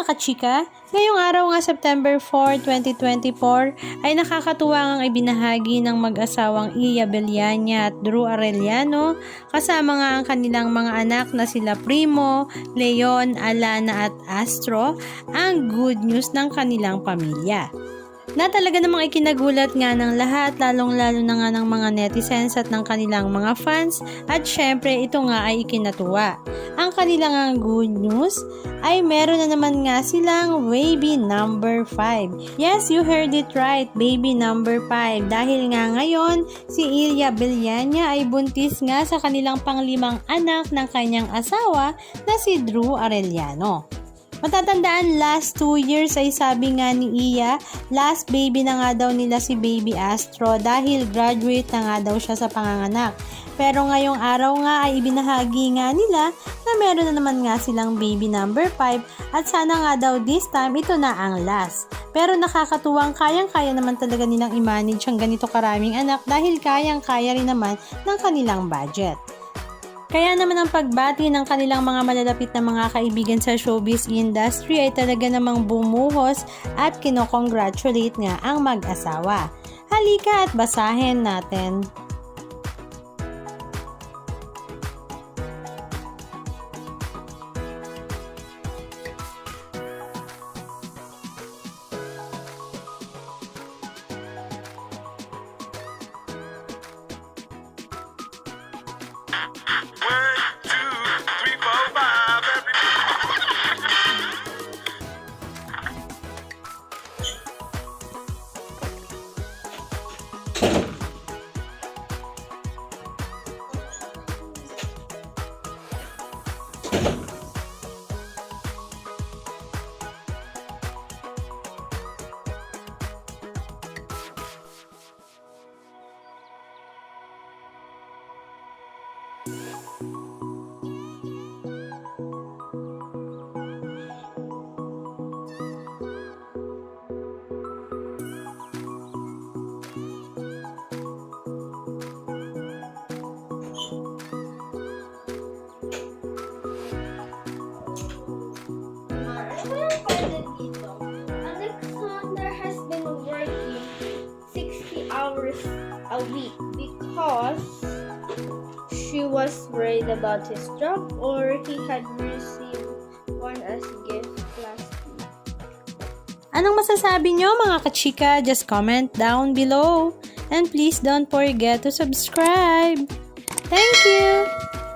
kachika, ngayong araw nga September 4, 2024 ay nakakatuwa ngang ibinahagi ng mag-asawang Iya Bellania at Drew Arellano kasama nga ang kanilang mga anak na sila Primo, Leon, Alana at Astro ang good news ng kanilang pamilya. Na talaga namang ikinagulat nga ng lahat, lalong-lalo na nga ng mga netizens at ng kanilang mga fans, at syempre ito nga ay ikinatuwa. Ang kanilang good news ay meron na naman nga silang baby number 5. Yes, you heard it right, baby number 5. Dahil nga ngayon, si Iya Bellania ay buntis nga sa kanilang panglimang anak ng kanyang asawa na si Drew Arellano. Matatandaan, last 2 years ay sabi nga ni Iya, last baby na nga daw nila si baby Astro dahil graduate na nga daw siya sa panganganak. Pero ngayong araw nga ay ibinahagi nga nila na meron na naman nga silang baby number 5 at sana nga daw this time ito na ang last. Pero nakakatuwang kayang-kaya naman talaga nilang i-manage ang ganito karaming anak dahil kayang-kaya rin naman ng kanilang budget. Kaya naman ang pagbati ng kanilang mga malalapit na mga kaibigan sa showbiz industry ay talaga namang bumuhos at kinokongratulate nga ang mag-asawa. Halika at basahin natin. Alexander has been working 60 hours a week because she was worried about his job or he had received one as gift last week. Anong masasabi nyo mga kachika? Just comment down below. And please don't forget to subscribe. Thank you!